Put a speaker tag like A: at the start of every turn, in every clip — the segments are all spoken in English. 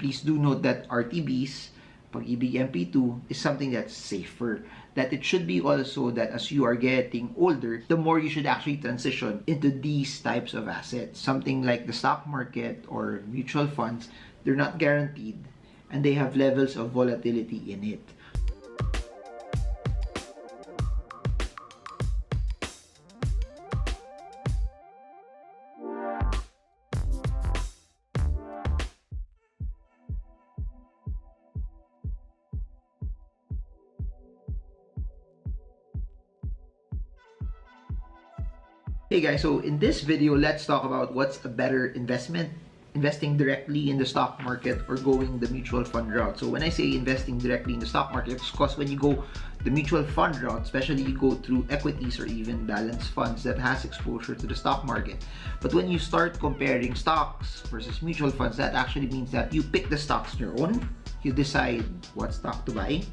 A: Please do note that RTBs, Pag-ibig MP2, is something that's safer. That it should be also that as you are getting older, the more you should actually transition into these types of assets. Something like the stock market or mutual funds, they're not guaranteed and they have levels of volatility in it. Hey guys, so in this video, let's talk about what's a better investment. Investing directly in the stock market or going the mutual fund route. So when I say investing directly in the stock market, it's because when you go the mutual fund route, especially you go through equities or even balanced funds that has exposure to the stock market. But when you start comparing stocks versus mutual funds, that actually means that you pick the stocks on your own. You decide what stock to buy.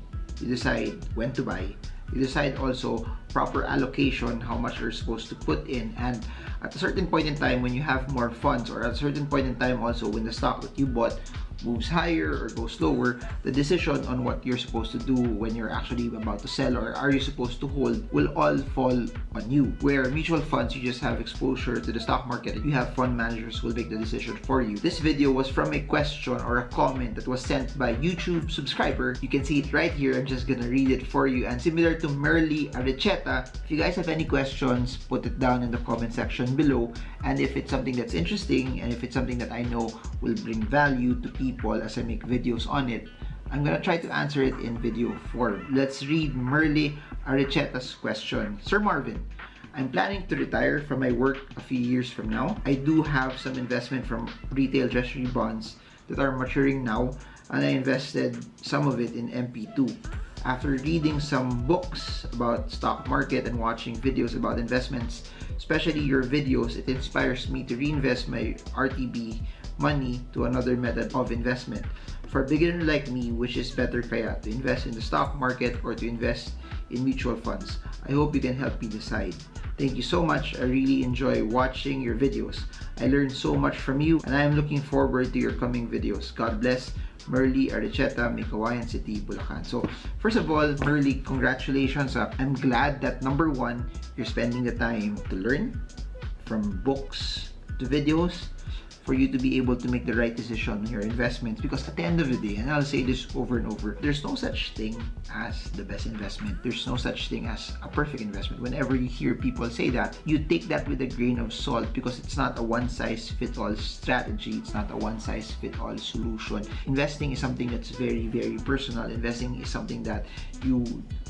A: You decide when to buy. You decide also proper allocation, how much you're supposed to put in, and at a certain point in time when you have more funds, or at a certain point in time also when the stock that you bought moves higher or goes lower, the decision on what you're supposed to do when you're actually about to sell or are you supposed to hold will all fall on you. Where mutual funds, you just have exposure to the stock market and you have fund managers who will make the decision for you. This video was from a question or a comment that was sent by YouTube subscriber. You can see it right here. I'm just gonna read it for you. And similar to Merly Arecheta, if you guys have any questions, put it down in the comment section below. And if it's something that's interesting and if it's something that I know will bring value to people as I make videos on it, I'm gonna try to answer it in video form. Let's read Merly Arecheta's question. Sir Marvin, I'm planning to retire from my work a few years from now. I do have some investment from retail treasury bonds that are maturing now, and I invested some of it in MP2. After reading some books about stock market and watching videos about investments, especially your videos, it inspires me to reinvest my RTB money to another method of investment. For a beginner like me, which is better kaya to invest in the stock market or to invest in mutual funds? I hope you can help me decide. Thank you so much. I really enjoy watching your videos. I learned so much from you and I am looking forward to your coming videos. God bless. Merly Arecheta, Mikawayan City, Bulacan. So first of all, Merly, congratulations. I'm glad that number one, you're spending the time to learn from books to videos for you to be able to make the right decision on your investments, because at the end of the day, and I'll say this over and over, there's no such thing as the best investment. There's no such thing as a perfect investment. Whenever you hear people say that, you take that with a grain of salt, because it's not a one-size-fits-all strategy. It's not a one-size-fits-all solution. Investing is something that's very, very personal. Investing is something that you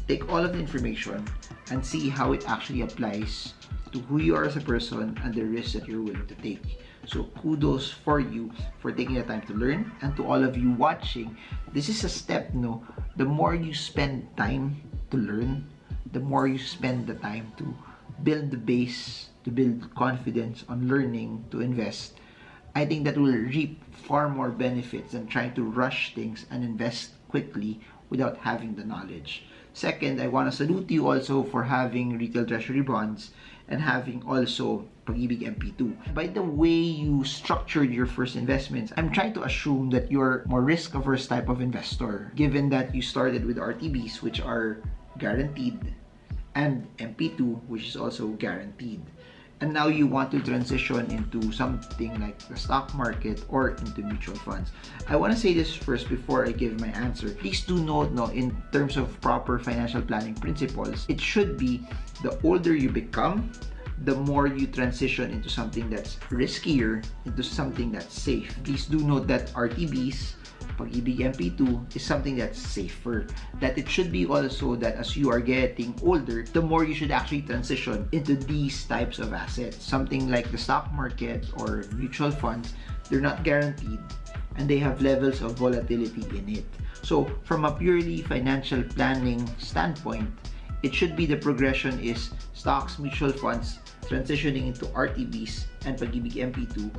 A: take all of the information and see how it actually applies to who you are as a person and the risks that you're willing to take. So kudos for you for taking the time to learn, and to all of you watching, this is a step, no? The more you spend time to learn, the more you spend the time to build the base, to build confidence on learning to invest. I think that will reap far more benefits than trying to rush things and invest quickly without having the knowledge. Second, I want to salute you also for having retail treasury bonds and having also Pag-ibig MP2. By the way you structured your first investments, I'm trying to assume that you're more risk-averse type of investor, given that you started with RTBs, which are guaranteed, and MP2, which is also guaranteed. And now you want to transition into something like the stock market or into mutual funds. I want to say this first before I give my answer. Please do note, no, in terms of proper financial planning principles, it should be the older you become, the more you transition into something that's riskier, into something that's safe. Please do note that RTBs, Pag-ibig MP2, is something that's safer. That it should be also that as you are getting older, the more you should actually transition into these types of assets. Something like the stock market or mutual funds, they're not guaranteed and they have levels of volatility in it. So from a purely financial planning standpoint, it should be the progression is stocks, mutual funds, transitioning into RTBs and Pag-ibig MP2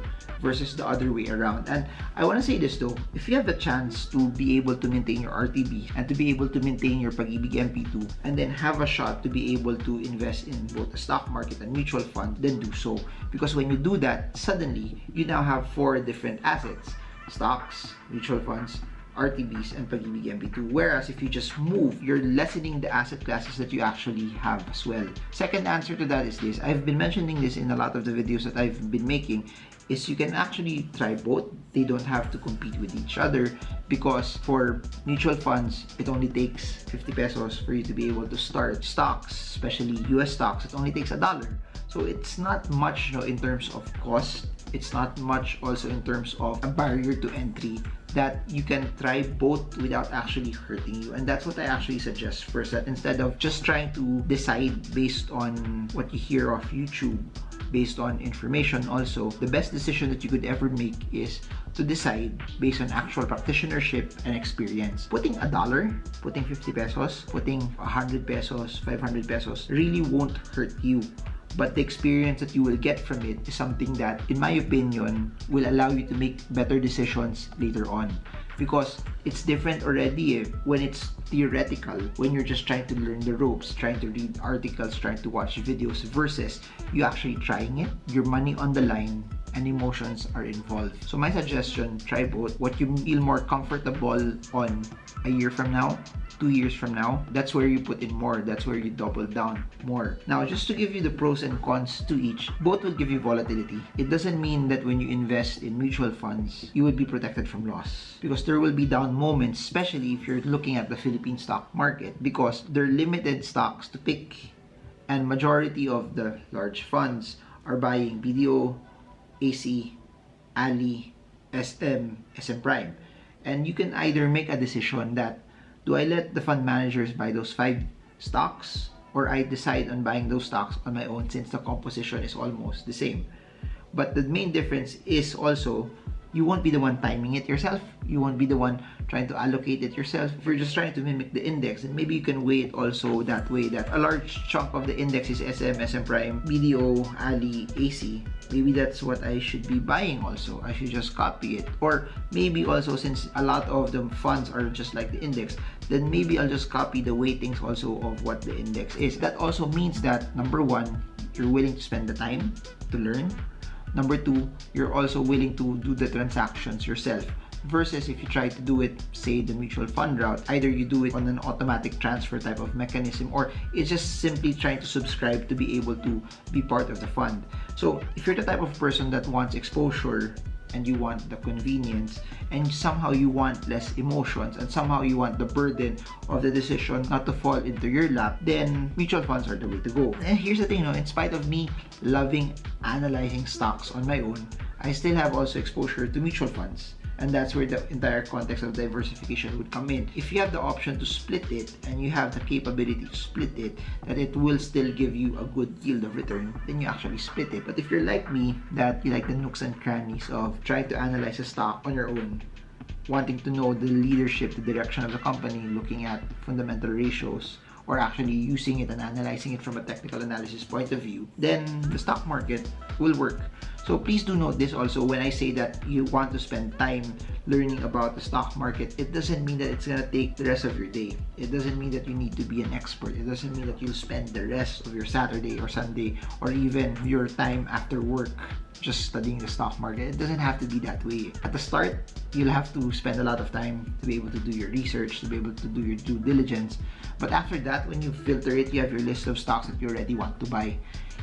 A: versus the other way around. And I want to say this though, if you have the chance to be able to maintain your RTB and to be able to maintain your Pag-ibig MP2 and then have a shot to be able to invest in both the stock market and mutual fund, then do so. Because when you do that, suddenly you now have 4 different assets. stocks, mutual funds, RTBs, and Pag-ibig MP2. Whereas if you just move, you're lessening the asset classes that you actually have as well. Second answer to that is this. I've been mentioning this in a lot of the videos that I've been making, is you can actually try both. They don't have to compete with each other, because for mutual funds, it only takes 50 pesos for you to be able to start. Stocks, especially US stocks, it only takes $1. So it's not much, in terms of cost. It's not much also in terms of a barrier to entry, that you can try both without actually hurting you. And that's what I actually suggest first, that instead of just trying to decide based on what you hear off YouTube, based on information also, the best decision that you could ever make is to decide based on actual practitionership and experience. Putting $1, putting 50 pesos, putting 100 pesos, 500 pesos really won't hurt you. But the experience that you will get from it is something that, in my opinion, will allow you to make better decisions later on. Because it's different already when it's theoretical, when you're just trying to learn the ropes, trying to read articles, trying to watch videos, versus you actually trying it, your money on the line, and emotions are involved. So my suggestion, try both. What you feel more comfortable on a year from now, 2 years from now, that's where you put in more, that's where you double down more. Now, just to give you the pros and cons to each, both will give you volatility. It doesn't mean that when you invest in mutual funds, you will be protected from loss, because there will be down moments, especially if you're looking at the Philippine stock market, because there are limited stocks to pick, and majority of the large funds are buying BDO, AC, Ali, SM Prime. And you can either make a decision that, do I let the fund managers buy those 5 stocks, or I decide on buying those stocks on my own, since the composition is almost the same. But the main difference is also, you won't be the one timing it yourself. You won't be the one trying to allocate it yourself. If you're just trying to mimic the index, and maybe you can weigh it also that way, that a large chunk of the index is SM Prime, BDO, Ali, AC. Maybe that's what I should be buying also. I should just copy it. Or maybe also, since a lot of the funds are just like the index, then maybe I'll just copy the weightings also of what the index is. That also means that, number one, you're willing to spend the time to learn. Number two, you're also willing to do the transactions yourself. Versus if you try to do it, say the mutual fund route, either you do it on an automatic transfer type of mechanism, or it's just simply trying to subscribe to be able to be part of the fund. So if you're the type of person that wants exposure, and you want the convenience, and somehow you want less emotions, and somehow you want the burden of the decision not to fall into your lap, then mutual funds are the way to go. And here's the thing, in spite of me loving analyzing stocks on my own, I still have also exposure to mutual funds. And that's where the entire context of diversification would come in. If you have the option to split it, and you have the capability to split it, that it will still give you a good yield of return, then you actually split it. But if you're like me, that you like the nooks and crannies of trying to analyze a stock on your own, wanting to know the leadership, the direction of the company, looking at fundamental ratios, or actually using it and analyzing it from a technical analysis point of view, then the stock market will work. So please do note this also, when I say that you want to spend time learning about the stock market, it doesn't mean that it's gonna take the rest of your day. It doesn't mean that you need to be an expert. It doesn't mean that you'll spend the rest of your Saturday or Sunday, or even your time after work, just studying the stock market. It doesn't have to be that way. At the start, you'll have to spend a lot of time to be able to do your research, to be able to do your due diligence. But after that, when you filter it, you have your list of stocks that you already want to buy.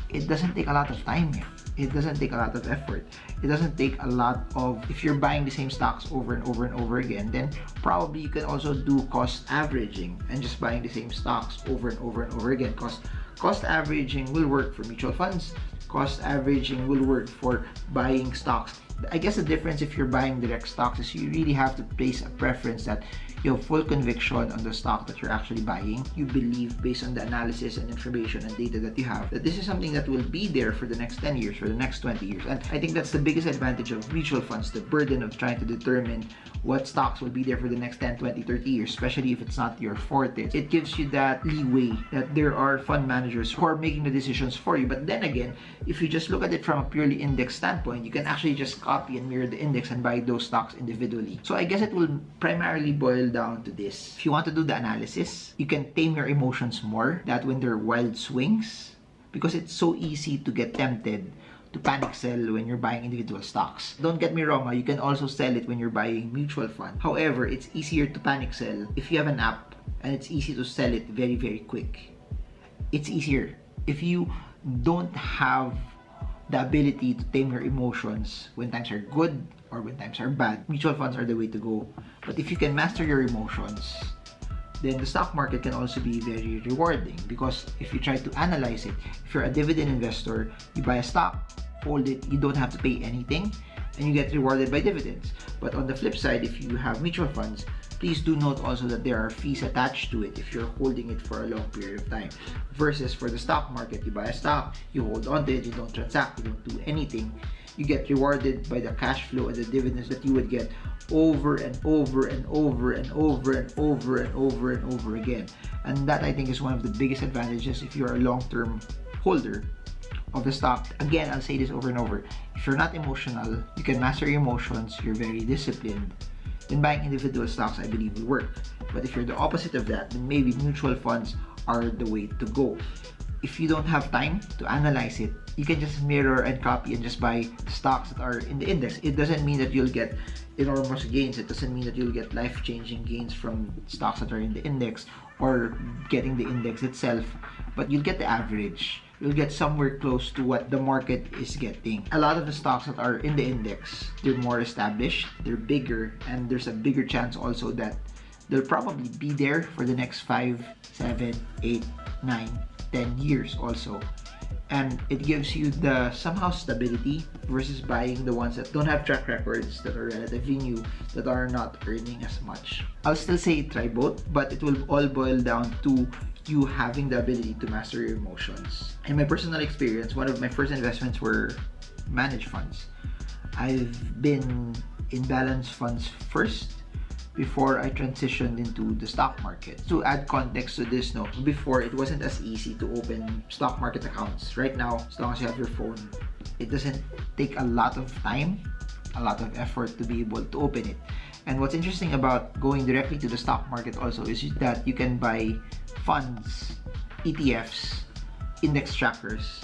A: It doesn't take a lot of time. It doesn't take a lot of effort. It doesn't take a lot of, if you're buying the same stocks over and over and over again, then probably you can also do cost averaging and just buying the same stocks over and over and over again. Cost averaging will work for mutual funds. Cost averaging will work for buying stocks. I guess the difference if you're buying direct stocks is you really have to place a preference that you have full conviction on the stock that you're actually buying. You believe, based on the analysis and information and data that you have, that this is something that will be there for the next 10 years, for the next 20 years. And I think that's the biggest advantage of mutual funds, the burden of trying to determine what stocks will be there for the next 10, 20, 30 years, especially if it's not your forte. It gives you that leeway that there are fund managers who are making the decisions for you. But then again, if you just look at it from a purely index standpoint, you can actually just copy and mirror the index and buy those stocks individually. So I guess it will primarily boil down to this. If you want to do the analysis, you can tame your emotions more, that when there are wild swings, because it's so easy to get tempted to panic sell when you're buying individual stocks. Don't get me wrong, you can also sell it when you're buying mutual fund. However, it's easier to panic sell if you have an app, and it's easy to sell it very, very quick. It's easier. If you don't have the ability to tame your emotions when times are good or when times are bad, mutual funds are the way to go. But if you can master your emotions, then the stock market can also be very rewarding, because if you try to analyze it, if you're a dividend investor, you buy a stock, hold it, you don't have to pay anything, and you get rewarded by dividends. But on the flip side, if you have mutual funds, please do note also that there are fees attached to it if you're holding it for a long period of time. Versus for the stock market, you buy a stock, you hold on to it, you don't transact, you don't do anything. You get rewarded by the cash flow and the dividends that you would get over and over and over and over and over and over and over again. And that, I think, is one of the biggest advantages if you're a long-term holder of the stock. Again, I'll say this over and over. If you're not emotional, you can master your emotions, you're very disciplined, then buying individual stocks, I believe, will work. But if you're the opposite of that, then maybe mutual funds are the way to go. If you don't have time to analyze it, you can just mirror and copy and just buy stocks that are in the index. It doesn't mean that you'll get enormous gains. It doesn't mean that you'll get life-changing gains from stocks that are in the index or getting the index itself, but you'll get the average. You'll get somewhere close to what the market is getting. A lot of the stocks that are in the index, they're more established, they're bigger, and there's a bigger chance also that they'll probably be there for the next 5, 7, 8, 9, 10 years also. And it gives you the somehow stability versus buying the ones that don't have track records, that are relatively new, that are not earning as much. I'll still say try both, but it will all boil down to you having the ability to master your emotions. In my personal experience, one of my first investments were managed funds. I've been in balanced funds first before I transitioned into the stock market. To add context to this, before it wasn't as easy to open stock market accounts. Right now, as long as you have your phone, it doesn't take a lot of time, a lot of effort to be able to open it. And what's interesting about going directly to the stock market also is that you can buy funds, ETFs, index trackers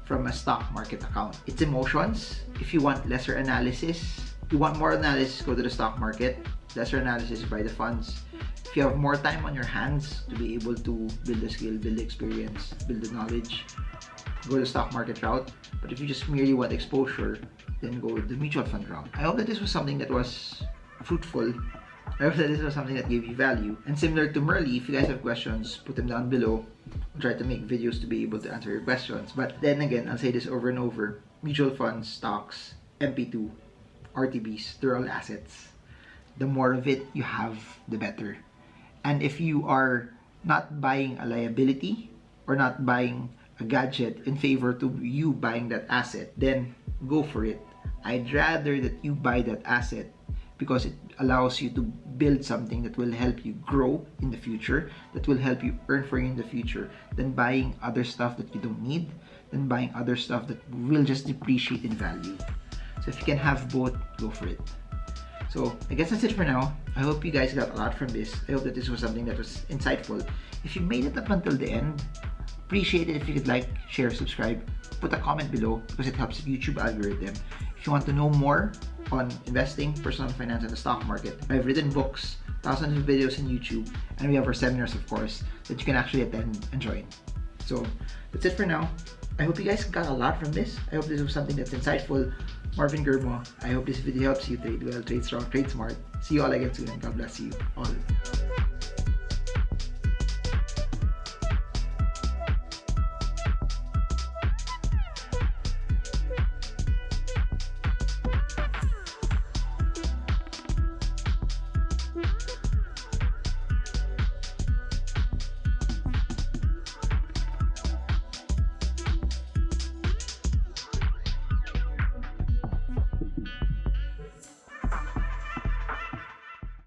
A: from a stock market account. It's emotions. If you want lesser analysis, you want more analysis, go to the stock market. Lesser analysis, buy the funds. If you have more time on your hands to be able to build the skill, build the experience, build the knowledge, go the stock market route. But if you just merely want exposure, then go with the mutual fund route. I hope that this was something that was fruitful. I hope that this was something that gave you value. And similar to Merly, if you guys have questions, put them down below. I'll try to make videos to be able to answer your questions. But then again, I'll say this over and over. Mutual funds, stocks, MP2, RTBs, they're all assets. The more of it you have, the better. And if you are not buying a liability or not buying a gadget in favor to you buying that asset, then go for it. I'd rather that you buy that asset because it allows you to build something that will help you grow in the future, that will help you earn for you in the future, than buying other stuff that you don't need, than buying other stuff that will just depreciate in value. So if you can have both, go for it. So I guess that's it for now. I hope you guys got a lot from this. I hope that this was something that was insightful. If you made it up until the end, appreciate it if you could like, share, subscribe, put a comment below because it helps the YouTube algorithm. If you want to know more on investing, personal finance, and the stock market, I've written books, thousands of videos on YouTube, and we have our seminars, of course, that you can actually attend and join. So that's it for now. I hope you guys got a lot from this. I hope this was something that's insightful. Marvingermo. I hope this video helps you trade well, trade strong, trade smart. See you all again soon, and God bless you all.